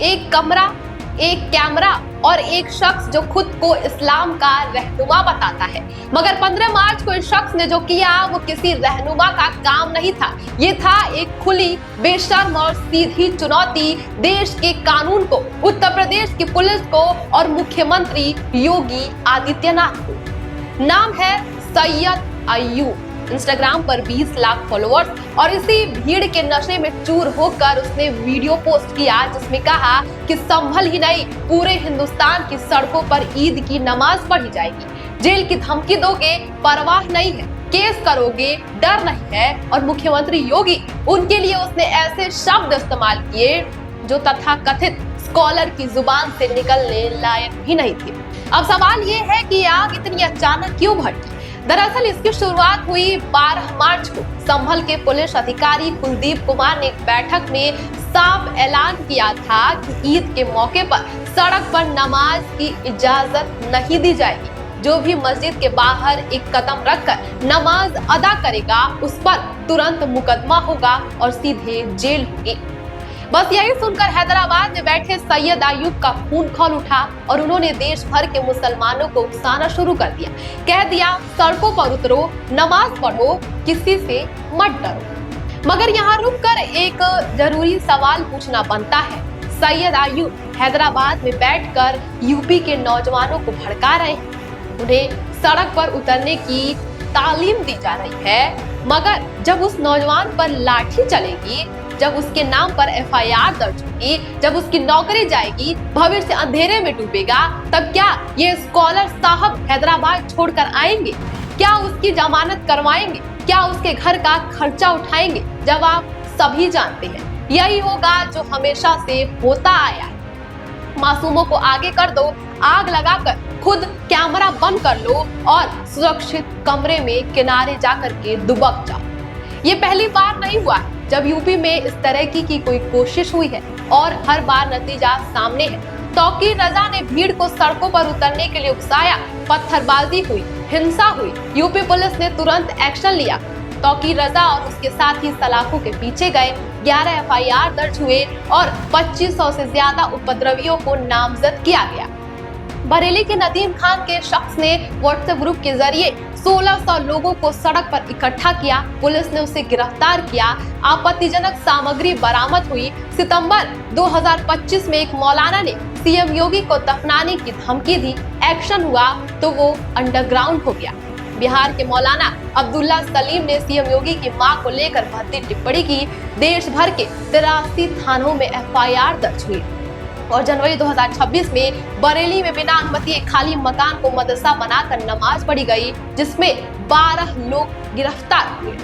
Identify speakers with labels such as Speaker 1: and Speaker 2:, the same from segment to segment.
Speaker 1: एक कमरा, एक कैमरा और एक शख्स जो खुद को इस्लाम का रहनुमा बताता है। मगर 15 मार्च को इस शख्स ने जो किया वो किसी रहनुमा का काम नहीं था। ये था एक खुली, बेशर्म और सीधी चुनौती देश के कानून को, उत्तर प्रदेश की पुलिस को और मुख्यमंत्री योगी आदित्यनाथ को। नाम है सैयद अय्यूब। इंस्टाग्राम पर 20 लाख फॉलोअर्स और इसी भीड़ के नशे में चूर होकर उसने वीडियो पोस्ट किया जिसमें कहा कि संभल ही नहीं, पूरे हिंदुस्तान की सड़कों पर ईद की नमाज पढ़ी जाएगी। जेल की धमकी दोगे, परवाह नहीं है, केस करोगे, डर नहीं है। और मुख्यमंत्री योगी, उनके लिए उसने ऐसे शब्द इस्तेमाल किए जो तथाकथित स्कॉलर की जुबान से निकलने लायक भी नहीं थे। अब सवाल ये है कि आग इतनी अचानक क्यों भड़की? दरअसल इसकी शुरुआत हुई 12 मार्च को। संभल के पुलिस अधिकारी कुलदीप कुमार ने एक बैठक में साफ ऐलान किया था कि ईद के मौके पर सड़क पर नमाज की इजाजत नहीं दी जाएगी। जो भी मस्जिद के बाहर एक कदम रखकर नमाज अदा करेगा उस पर तुरंत मुकदमा होगा और सीधे जेल होगी। बस यही सुनकर हैदराबाद में बैठे सैयद अय्यूब का खून खौल उठा और उन्होंने देश भर के मुसलमानों को उकसाना शुरू कर दिया। कह दिया, सड़कों पर उतरो, नमाज पढ़ो, किसी से मत डरो। मगर यहाँ रुककर एक जरूरी सवाल पूछना बनता है। सैयद अय्यूब हैदराबाद में बैठकर यूपी के नौजवानों को भड़का रहे हैं, उन्हें सड़क पर उतरने की तालीम दी जा रही है। मगर जब उस नौजवान पर लाठी चलेगी, जब उसके नाम पर FIR दर्ज होगी, जब उसकी नौकरी जाएगी, भविष्य अंधेरे में डूबेगा, तब क्या ये स्कॉलर साहब हैदराबाद छोड़कर आएंगे? क्या उसकी जमानत करवाएंगे? क्या उसके घर का खर्चा उठाएंगे? जवाब सभी जानते हैं, यही होगा जो हमेशा से होता आया है। मासूमों को आगे कर दो, आग लगाकर खुद कैमरा बंद कर लो और सुरक्षित कमरे में किनारे जाकर के दुबक जाओ। ये पहली बार नहीं हुआ है जब यूपी में इस तरह की कोई कोशिश हुई है और हर बार नतीजा सामने है। तौकीर रजा ने भीड़ को सड़कों पर उतरने के लिए उकसाया, पत्थरबाजी हुई, हिंसा हुई, यूपी पुलिस ने तुरंत एक्शन लिया। तौकीर रजा और उसके साथी सलाखों के पीछे गए, 11 FIR दर्ज हुए और 2500 से ज्यादा उपद्रवियों को नामजद किया गया। बरेली के नदीम खान के शख्स ने व्हाट्सएप ग्रुप के जरिए 1600 लोगों को सड़क पर इकट्ठा किया। पुलिस ने उसे गिरफ्तार किया। आपत्तिजनक सामग्री बरामद हुई। सितंबर 2025 में एक मौलाना ने CM योगी को दफनाने की धमकी दी। एक्शन हुआ तो वो अंडरग्राउंड हो गया। बिहार के मौलाना अब्दुल्ला सलीम ने CM योगी की मां को लेकर भद्दी टिप्पणी की। देश भर के 83 थानों में FIR दर्ज हुई और जनवरी 2026 में बरेली में बिना अनुमति एक खाली मकान को मदरसा बनाकर नमाज पढ़ी गई, जिसमें 12 लोग गिरफ्तार हुए।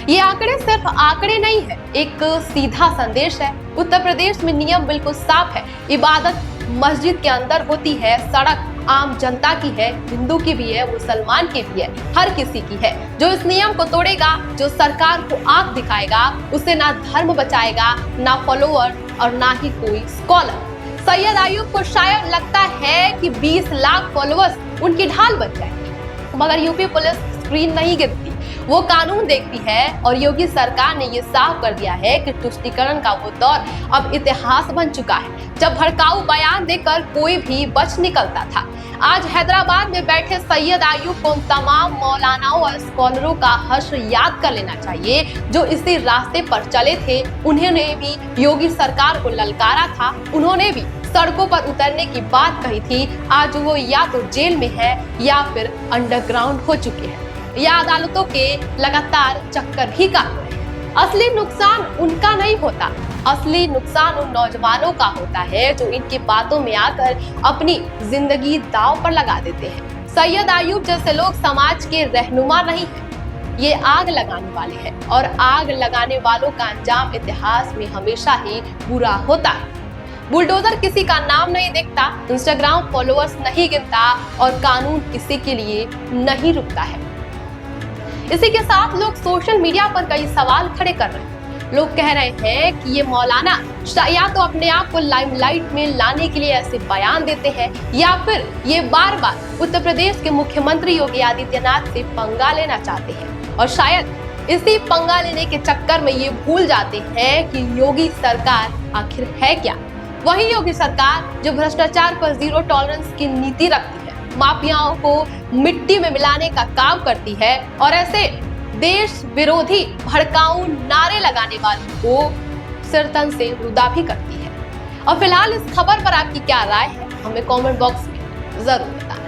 Speaker 1: ये आंकड़े सिर्फ आंकड़े नहीं है, एक सीधा संदेश है। उत्तर प्रदेश में नियम बिल्कुल साफ है। इबादत मस्जिद के अंदर होती है, सड़क आम जनता की है, हिंदू की भी है, मुसलमान की भी है, हर किसी की है। जो इस नियम को तोड़ेगा, जो सरकार को आंख दिखाएगा, उसे ना धर्म बचाएगा, ना फॉलोअर और ना ही कोई स्कॉलर। सैयद अय्यूब को शायद लगता है कि 20 लाख फॉलोअर्स उनकी ढाल बन जाएंगे, मगर यूपी पुलिस स्क्रीन नहीं गिरती, वो कानून देखती है। और योगी सरकार ने ये साफ कर दिया है कि तुष्टीकरण का वो दौर अब इतिहास बन चुका है, जब भड़काऊ बयान देकर कोई भी बच निकलता था। आज हैदराबाद में बैठे सैयद अय्यूब को उन तमाम मौलानाओं और स्कॉलरों का हश्र याद कर लेना चाहिए जो इसी रास्ते पर चले थे। उन्होंने भी योगी सरकार को ललकारा था, उन्होंने भी सड़कों पर उतरने की बात कही थी। आज वो या तो जेल में है या फिर अंडरग्राउंड हो चुके हैं या अदालतों के लगातार चक्कर भी काट रहे हैं। असली नुकसान उनका नहीं होता, असली नुकसान उन नौजवानों का होता है जो इनकी बातों में आकर अपनी जिंदगी दांव पर लगा देते हैं। सैयद अय्यूब जैसे लोग समाज के रहनुमा नहीं है, ये आग लगाने वाले हैं और आग लगाने वालों का अंजाम इतिहास में हमेशा ही बुरा होता है। बुलडोजर किसी का नाम नहीं देखता, इंस्टाग्राम फॉलोअर्स नहीं गिनता और कानून किसी के लिए नहीं रुकता है। इसी के साथ लोग सोशल मीडिया पर कई सवाल खड़े कर रहे हैं। लोग कह रहे हैं कि ये मौलाना या तो अपने आप को लाइमलाइट में लाने के लिए ऐसे बयान देते हैं या फिर ये बार बार उत्तर प्रदेश के मुख्यमंत्री योगी आदित्यनाथ से पंगा लेना चाहते हैं और शायद इसी पंगा लेने के चक्कर में ये भूल जाते हैं कि योगी सरकार आखिर है क्या। वही योगी सरकार जो भ्रष्टाचार पर जीरो टॉलरेंस की नीति रखती है, माफियाओं को मिट्टी में मिलाने का काम करती है और ऐसे देश विरोधी भड़काऊ नारे लगाने वालों को सिरतन से रुदा भी करती है। और फिलहाल इस खबर पर आपकी क्या राय है, हमें कमेंट बॉक्स में जरूर बताएं।